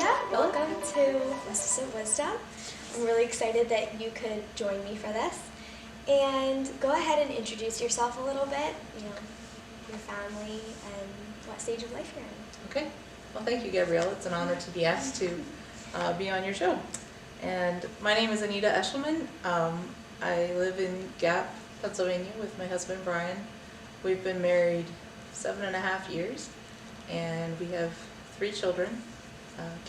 Anita. Welcome to Voices of Wisdom. I'm really excited that you could join me for this. And go ahead and introduce yourself a little bit, your family and what stage of life you're in. Okay. Well, thank you, Gabrielle. It's an honor to be asked to be on your show. And my name is Anita Eshelman. I live in Gap, Pennsylvania with my husband, Brian. We've been married 7.5 years, and we have 3 children.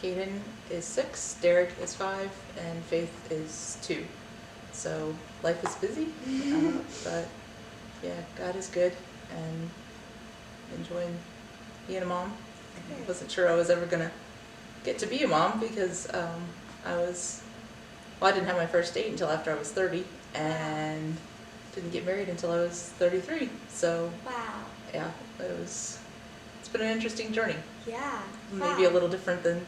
Caden is 6, Derek is 5, and Faith is 2. So life is busy, but yeah, God is good, and enjoying being a mom. I wasn't sure I was ever going to get to be a mom because I didn't have my first date until after I was 30, and didn't get married until I was 33. So wow. Yeah, it's been an interesting journey. Yeah. Maybe a little different than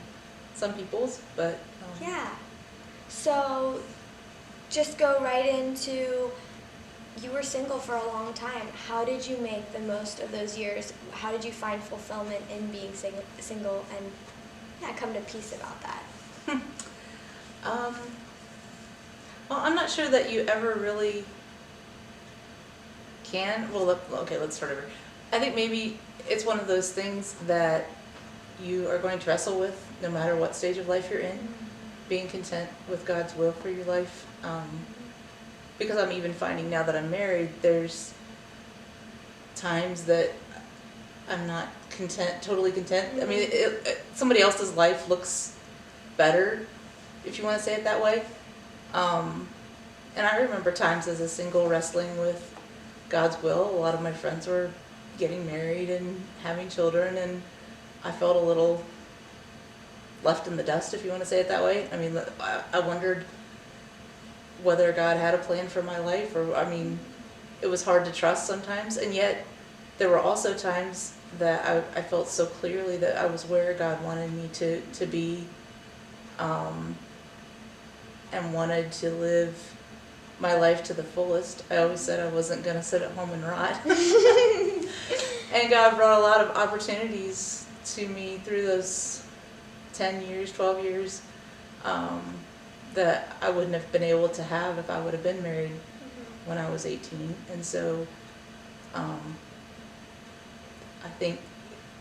some people's, but yeah. So just go right into, you were single for a long time. How did you make the most of those years? How did you find fulfillment in being single and come to peace about that? Well, I'm not sure that you ever really can. Well, okay, let's start over. I think maybe it's one of those things that you are going to wrestle with no matter what stage of life you're in, being content with God's will for your life. Because I'm even finding now that I'm married, there's times that I'm not totally content. I mean, somebody else's life looks better, if you want to say it that way. And I remember times as a single wrestling with God's will. A lot of my friends were getting married and having children, and I felt a little left in the dust, if you want to say it that way. I mean, I wondered whether God had a plan for my life, or, I mean, it was hard to trust sometimes, and yet there were also times that I felt so clearly that I was where God wanted me to be, and wanted to live my life to the fullest. I always said I wasn't going to sit at home and rot. And God brought a lot of opportunities to me through those 10 years, 12 years, that I wouldn't have been able to have if I would have been married when I was 18. And so I think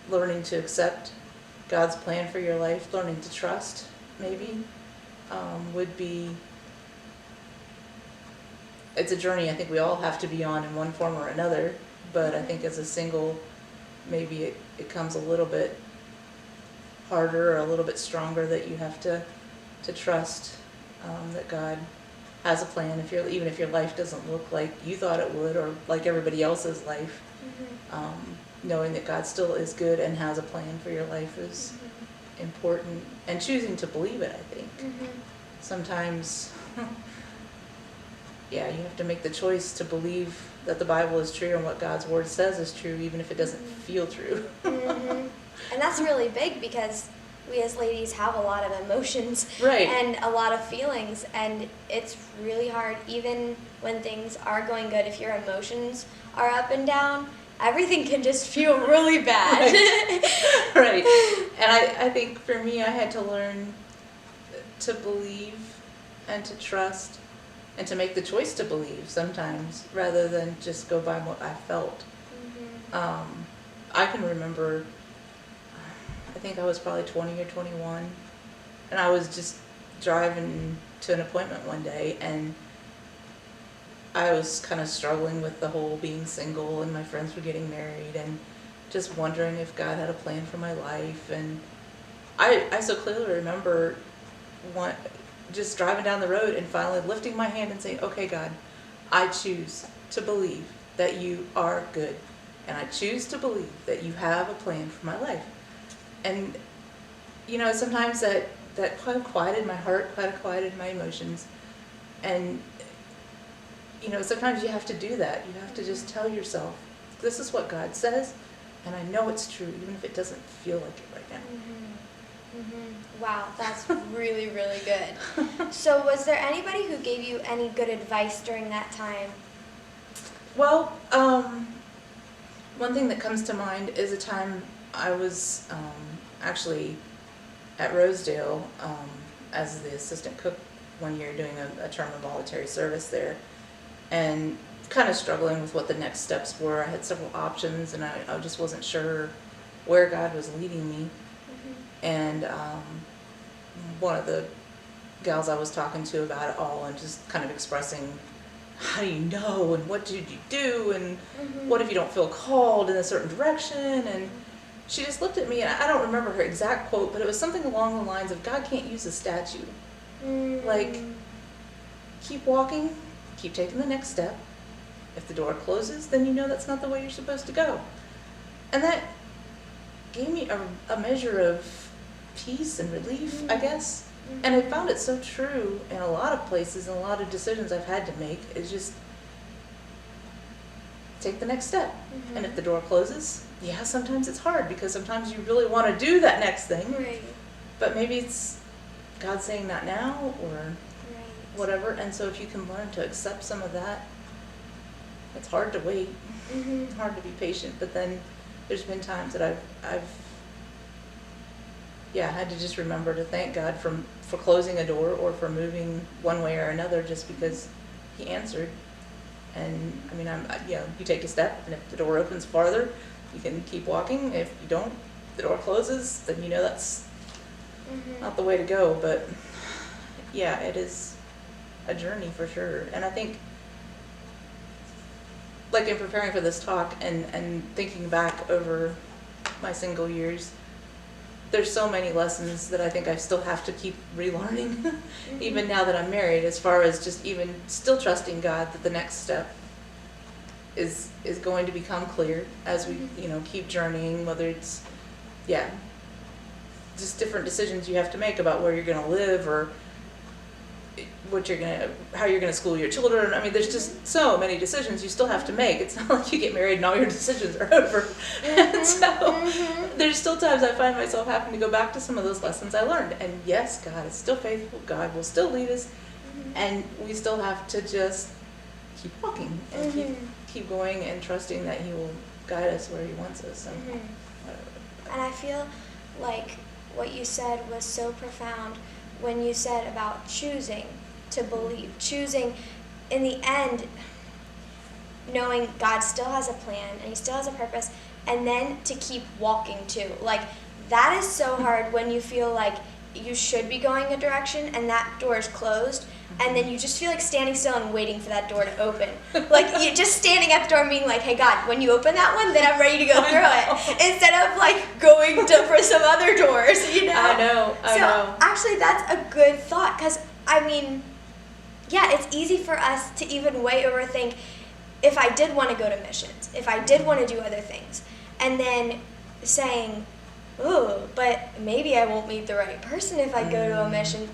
learning to accept God's plan for your life, learning to trust maybe, would be, it's a journey I think we all have to be on in one form or another, but I think as a single, maybe it comes a little bit harder or a little bit stronger, that you have to trust that God has a plan, even if your life doesn't look like you thought it would, or like everybody else's life. Knowing that God still is good and has a plan for your life is important, and choosing to believe it, I think. Sometimes you have to make the choice to believe that the Bible is true and what God's Word says is true, even if it doesn't feel true. And that's really big, because we as ladies have a lot of emotions, right, and a lot of feelings, and it's really hard, even when things are going good, if your emotions are up and down, everything can just feel really bad. Right. And I think for me, I had to learn to believe and to trust and to make the choice to believe sometimes, rather than just go by what I felt. I can remember, I think I was probably 20 or 21, and I was just driving to an appointment one day, and I was kind of struggling with the whole being single, and my friends were getting married, and just wondering if God had a plan for my life. And I so clearly remember just driving down the road and finally lifting my hand and saying, okay, God, I choose to believe that you are good, and I choose to believe that you have a plan for my life. And sometimes that kind of quieted my heart, kind of quieted my emotions. And sometimes you have to do that. You have to just tell yourself, this is what God says, and I know it's true, even if it doesn't feel like it right now. Wow, that's really, really good. So was there anybody who gave you any good advice during that time? Well, one thing that comes to mind is a time I was actually at Rosedale as the assistant cook one year, doing a term of voluntary service there, and kind of struggling with what the next steps were. I had several options, and I just wasn't sure where God was leading me. And one of the gals I was talking to about it all, and just kind of expressing, how do you know, and what did you do, and what if you don't feel called in a certain direction? And she just looked at me, and I don't remember her exact quote, but it was something along the lines of, God can't use a statue. Like, keep walking, keep taking the next step. If the door closes, then you know that's not the way you're supposed to go. And that gave me a measure of peace and relief, I guess. And I found it so true in a lot of places, and a lot of decisions I've had to make, is just take the next step. And if the door closes, yeah, sometimes it's hard, because sometimes you really want to do that next thing. Right. But maybe it's God saying not now, or whatever. And so if you can learn to accept some of that, it's hard to wait, hard to be patient. But then there's been times that I've had to just remember to thank God for closing a door, or for moving one way or another, just because He answered. And I mean, you take a step, and if the door opens farther, you can keep walking. If you don't, the door closes, then you know that's not the way to go. But yeah, it is a journey for sure. And I think, like, in preparing for this talk and thinking back over my single years, there's so many lessons that I think I still have to keep relearning, even now that I'm married, as far as just even still trusting God that the next step is going to become clear as we keep journeying, whether it's just different decisions you have to make about where you're going to live, or how you're gonna school your children. I mean, there's just so many decisions you still have to make. It's not like you get married and all your decisions are over. And so there's still times I find myself having to go back to some of those lessons I learned. And yes, God is still faithful. God will still lead us, and we still have to just keep walking and keep going and trusting that He will guide us where He wants us. And I feel like what you said was so profound when you said about choosing to believe, choosing in the end, knowing God still has a plan and He still has a purpose, and then to keep walking too. Like, that is so hard when you feel like you should be going a direction and that door is closed, and then you just feel like standing still and waiting for that door to open. Like, you're just standing at the door and being like, hey God, when you open that one, then I'm ready to go through it. Instead of like going for some other doors, I know. So actually that's a good thought, because I mean, yeah, it's easy for us to even way overthink, if I did want to go to missions, if I did want to do other things, and then saying, ooh, but maybe I won't meet the right person if I go to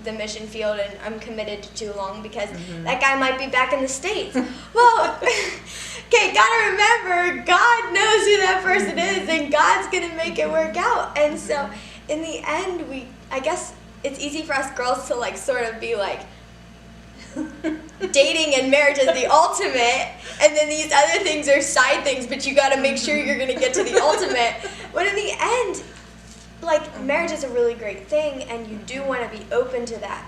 the mission field, and I'm committed to too long, because that guy might be back in the States. Well, okay, gotta remember, God knows who that person is, and God's gonna make it work out. And so in the end, I guess it's easy for us girls to like sort of be like, dating and marriage is the ultimate, and then these other things are side things, but you gotta make sure you're gonna get to the ultimate. But in the end, like, marriage is a really great thing, and you do want to be open to that.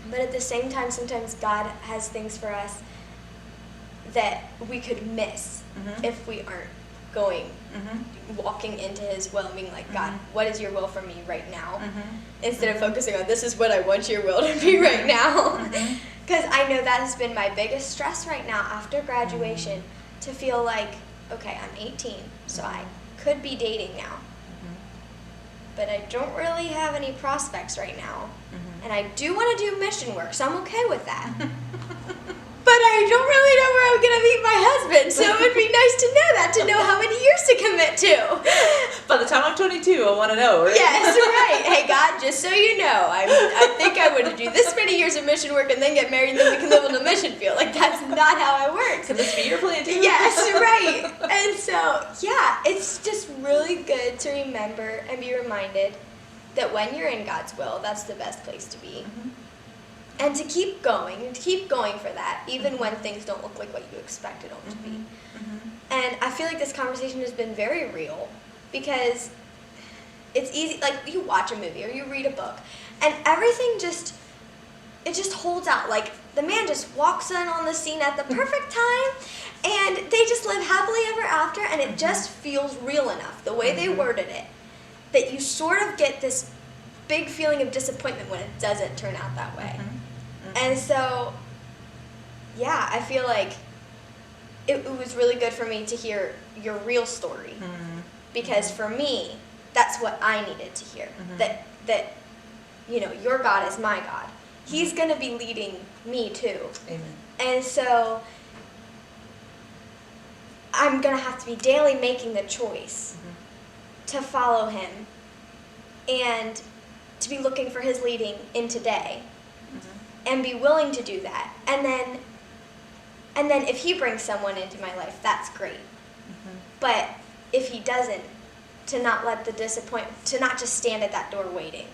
But at the same time, sometimes God has things for us that we could miss if we aren't walking into His will, and being like, God, what is your will for me right now? Instead of focusing on, this is what I want your will to be right now. Because I know that has been my biggest stress right now after graduation, to feel like, okay, I'm 18, so I could be dating now. But I don't really have any prospects right now. And I do want to do mission work, so I'm okay with that. But I don't really know where I'm going to meet my husband, so it would be nice to know that, to know how many years to commit to. By the time I'm 22, I want to know, right? Yes, right. Hey, God, just so you know, I think I would do this many years of mission work and then get married, and then we can live on the mission field. Like, that's not how it works. Could this be your plan too? Yes, right. And so, yeah, it's just really good to remember and be reminded that when you're in God's will, that's the best place to be. And to keep going for that, even when things don't look like what you expected them to be. And I feel like this conversation has been very real, because it's easy, like you watch a movie or you read a book, and everything just holds out. Like the man just walks in on the scene at the perfect time, and they just live happily ever after, and it just feels real enough the way they worded it that you sort of get this big feeling of disappointment when it doesn't turn out that way. And so, yeah, I feel like it was really good for me to hear your real story, because for me, that's what I needed to hear. That you know, your God is my God. He's going to be leading me too. Amen. And so I'm going to have to be daily making the choice to follow him and to be looking for his leading in today and be willing to do that. And then if he brings someone into my life, that's great. But if he doesn't, to not let the disappointment, to not just stand at that door waiting,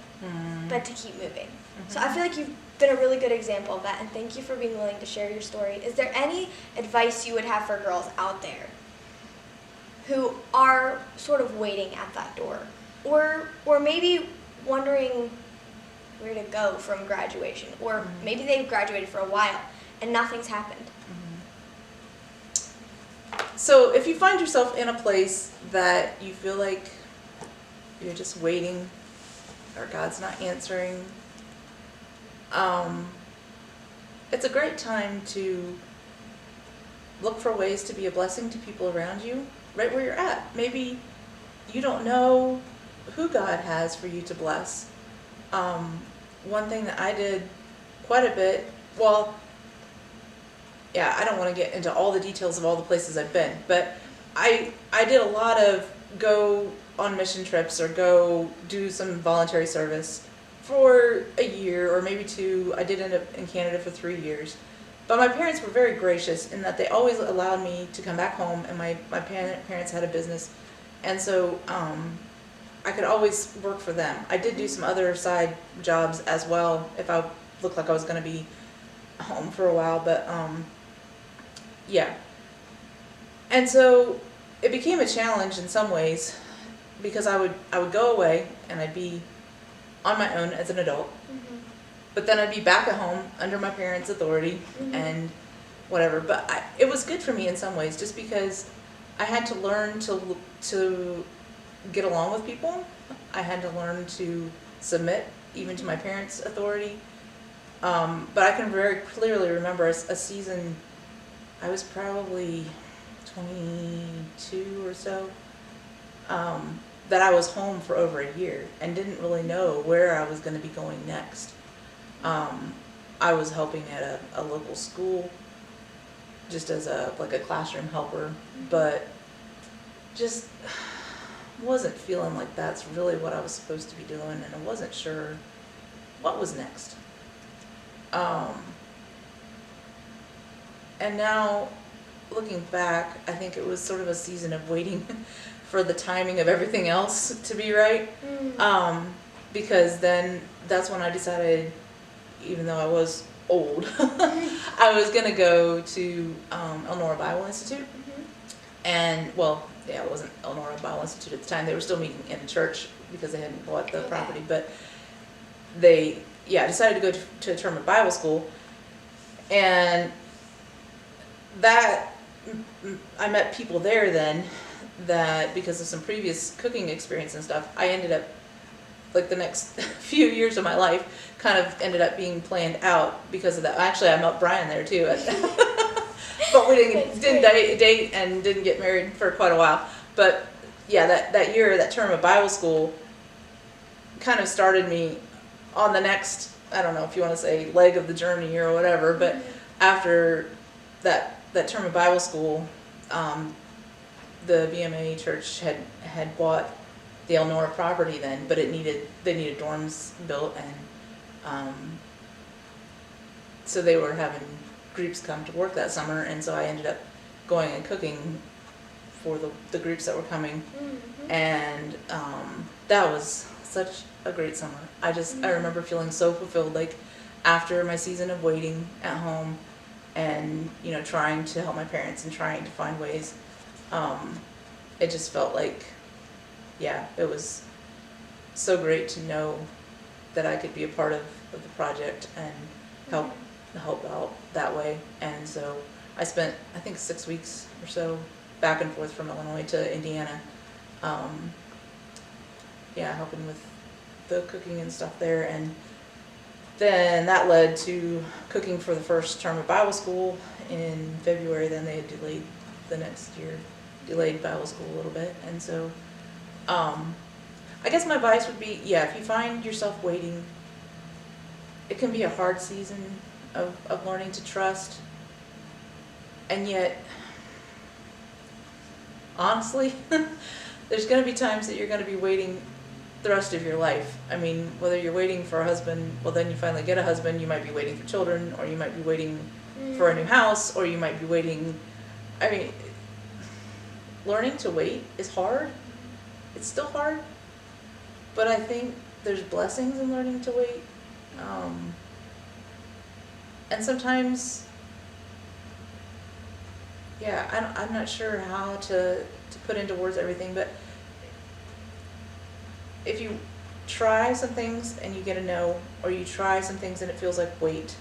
but to keep moving. So I feel like you've been a really good example of that, and thank you for being willing to share your story. Is there any advice you would have for girls out there who are sort of waiting at that door, or maybe wondering where to go from graduation, or maybe they've graduated for a while and nothing's happened? So if you find yourself in a place that you feel like you're just waiting or God's not answering, it's a great time to look for ways to be a blessing to people around you right where you're at. Maybe you don't know who God has for you to bless. One thing that I did quite a bit, well, yeah, I don't want to get into all the details of all the places I've been, but I did a lot of go on mission trips or go do some voluntary service for a year or maybe two. I did end up in Canada for 3 years. But my parents were very gracious in that they always allowed me to come back home, and my parents had a business, and so I could always work for them. I did do some other side jobs as well if I looked like I was going to be home for a while, but yeah. And so it became a challenge in some ways because I would go away and I'd be on my own as an adult. But then I'd be back at home under my parents' authority and whatever. But it was good for me in some ways just because I had to learn to get along with people. I had to learn to submit even to my parents' authority. But I can very clearly remember a season, I was probably 22 or so, that I was home for over a year and didn't really know where I was going to be going next. I was helping at a local school just as a classroom helper, but just wasn't feeling like that's really what I was supposed to be doing, and I wasn't sure what was next. And now, looking back, I think it was sort of a season of waiting for the timing of everything else to be right. Because then that's when I decided, even though I was old, I was going to go to Elnora Bible Institute. And, well, yeah, it wasn't Elnora Bible Institute at the time. They were still meeting in the church because they hadn't bought the property. But they, decided to go to a term of Bible school. And that, I met people there then that, because of some previous cooking experience and stuff, I ended up, like the next few years of my life kind of ended up being planned out because of that. Actually, I met Brian there too. But we didn't date and didn't get married for quite a while. But yeah, that year, that term of Bible school kind of started me on the next, I don't know if you want to say leg of the journey or whatever, but after that term of Bible school, the BMA church had bought the Elnora property then, but they needed dorms built, and so they were having groups come to work that summer, and so I ended up going and cooking for the groups that were coming, and that was such a great summer. I remember feeling so fulfilled, like after my season of waiting at home and trying to help my parents and trying to find ways, it just felt like it was so great to know that I could be a part of the project and help out that way. And so I spent, I think, 6 weeks or so back and forth from Illinois to Indiana, helping with the cooking and stuff there. And then that led to cooking for the first term of Bible school in February. Then they had delayed the next year, delayed Bible school a little bit. And so I guess my advice would be, if you find yourself waiting, it can be a hard season of learning to trust. And yet, honestly, there's going to be times that you're going to be waiting the rest of your life. I mean, whether you're waiting for a husband, well, then you finally get a husband, you might be waiting for children, or you might be waiting for a new house, or you might be waiting. I mean, learning to wait is hard. It's still hard. But I think there's blessings in learning to wait. And sometimes, I'm not sure how to put into words everything, but if you try some things and you get a no, or you try some things and it feels like wait,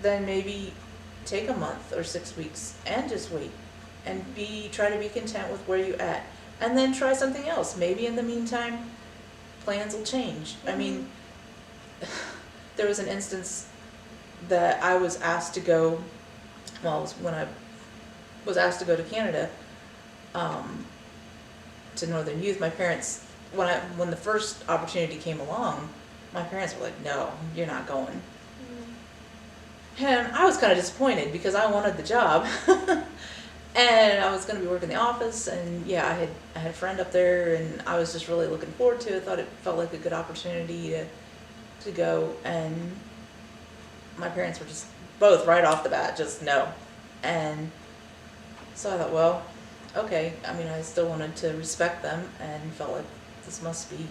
then maybe take a month or 6 weeks and just wait and try to be content with where you're at, and then try something else. Maybe in the meantime, plans will change. I mean, there was an instance that I was asked to go, when I was asked to go to Canada, to Northern Youth. My parents, when the first opportunity came along, my parents were like, "No, you're not going." And I was kind of disappointed because I wanted the job. And I was going to be working in the office, and I had a friend up there, and I was just really looking forward to it. Thought it felt like a good opportunity to go, and my parents were just both right off the bat, just no. And so I thought, well, okay. I mean, I still wanted to respect them, and felt like this must be,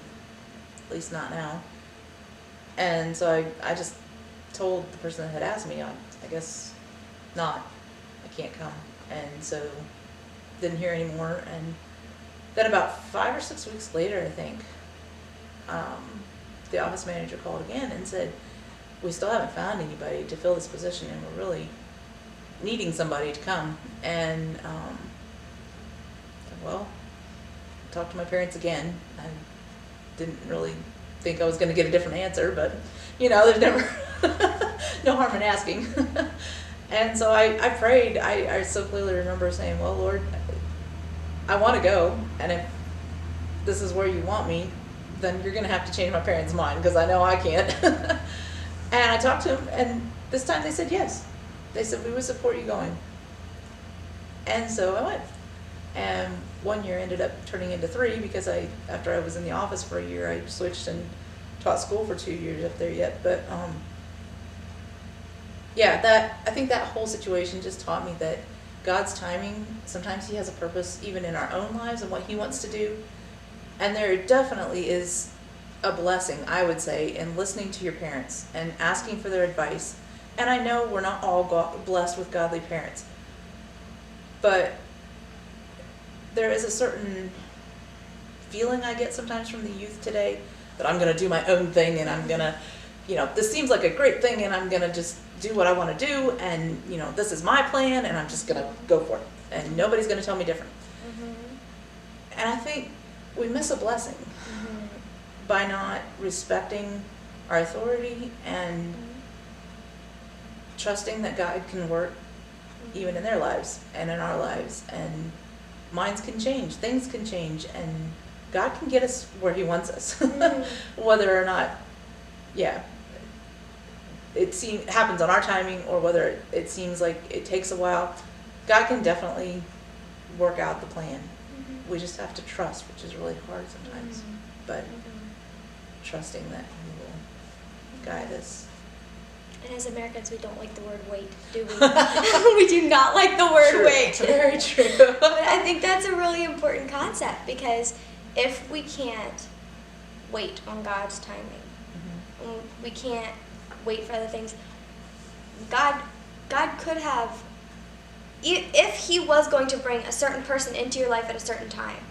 at least not now. And so I just told the person that had asked me, I guess not. I can't come. And so didn't hear anymore. And then about 5 or 6 weeks later, I think, the office manager called again and said, "We still haven't found anybody to fill this position, and we're really needing somebody to come." And talked to my parents again. I didn't really think I was going to get a different answer, but there's never no harm in asking. And so I prayed. I so clearly remember saying, "Well, Lord, I want to go, and if this is where you want me, then you're going to have to change my parents' mind, because I know I can't." And I talked to them, and this time they said yes. They said, "We would support you going." And so I went. And 1 year ended up turning into 3, because after I was in the office for a year, I switched and taught school for 2 years up there yet. But I think that whole situation just taught me that God's timing, sometimes He has a purpose even in our own lives and what He wants to do. And there definitely is a blessing, I would say, in listening to your parents and asking for their advice. And I know we're not all blessed with godly parents, but there is a certain feeling I get sometimes from the youth today that I'm going to do my own thing, and I'm going to, this seems like a great thing, and I'm going to just do what I want to do, and, this is my plan, and I'm just going to go for it, and nobody's going to tell me different. Mm-hmm. And I think we miss a blessing by not respecting our authority and trusting that God can work even in their lives and in our lives, and minds can change, things can change, and God can get us where He wants us. Whether or not it happens on our timing, or whether it seems like it takes a while, God can definitely work out the plan. We just have to trust, which is really hard sometimes, but trusting that He will guide us. And as Americans, we don't like the word wait, do we? We do not like the word True. wait. Very true. But I think that's a really important concept, because if we can't wait on God's timing, we can't wait for other things, God could have, if He was going to bring a certain person into your life at a certain time,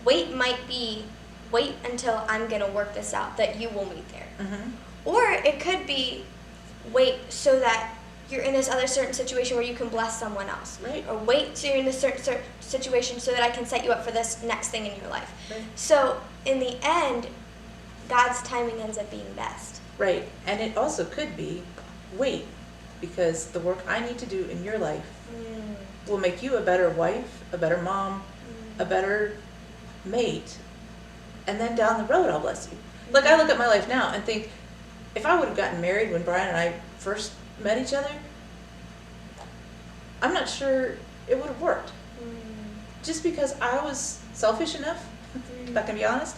wait might be wait until I'm going to work this out, that you will meet there. Mm-hmm. Or it could be wait so that you're in this other certain situation where you can bless someone else. Right. Or wait till you're in this certain situation so that I can set you up for this next thing in your life. Right. So in the end, God's timing ends up being best. Right. And it also could be wait, because the work I need to do in your life will make you a better wife, a better mom, a better mate, and then down the road I'll bless you. Like, I look at my life now and think, if I would have gotten married when Brian and I first met each other, I'm not sure it would have worked. Just because I was selfish enough, if I can be honest.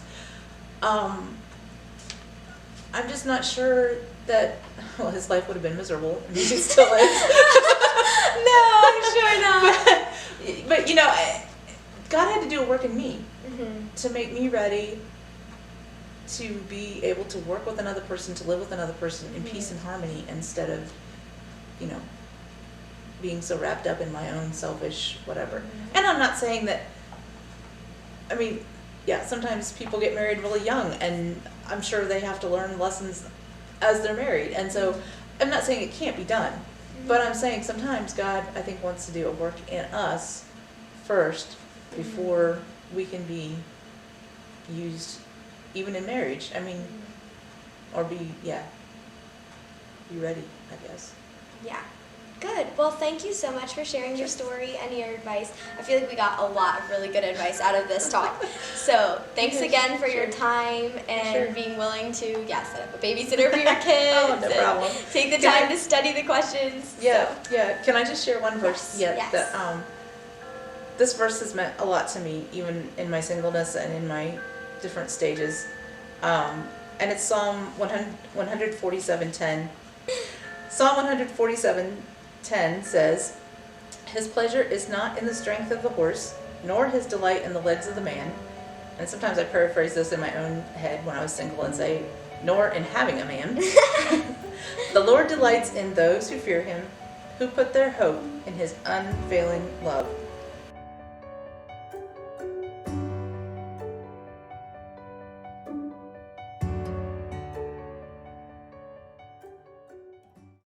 I'm just not sure that, well, his life would have been miserable, and he still is. No, I'm sure not. But you know, God had to do a work in me to make me ready to be able to work with another person, to live with another person in peace and harmony, instead of, you know, being so wrapped up in my own selfish whatever. And I'm not saying that, I mean, yeah, sometimes people get married really young, and I'm sure they have to learn lessons as they're married. And so I'm not saying it can't be done, but I'm saying sometimes God, I think, wants to do a work in us first before we can be used even in marriage. I mean, or be ready, I guess. Yeah. Good. Well, thank you so much for sharing your story and your advice. I feel like we got a lot of really good advice out of this talk. So thanks again for your time and being willing to, set up a babysitter for your kids. Oh, no problem. Take the time to study the questions. Yeah. Can I just share one verse? Yes. That, this verse has meant a lot to me, even in my singleness and in my different stages. And it's Psalm 147:10. Psalm 147:10 says, "His pleasure is not in the strength of the horse, nor his delight in the legs of the man." And sometimes I paraphrase this in my own head when I was single and say, "Nor in having a man." "The Lord delights in those who fear him, who put their hope in his unfailing love."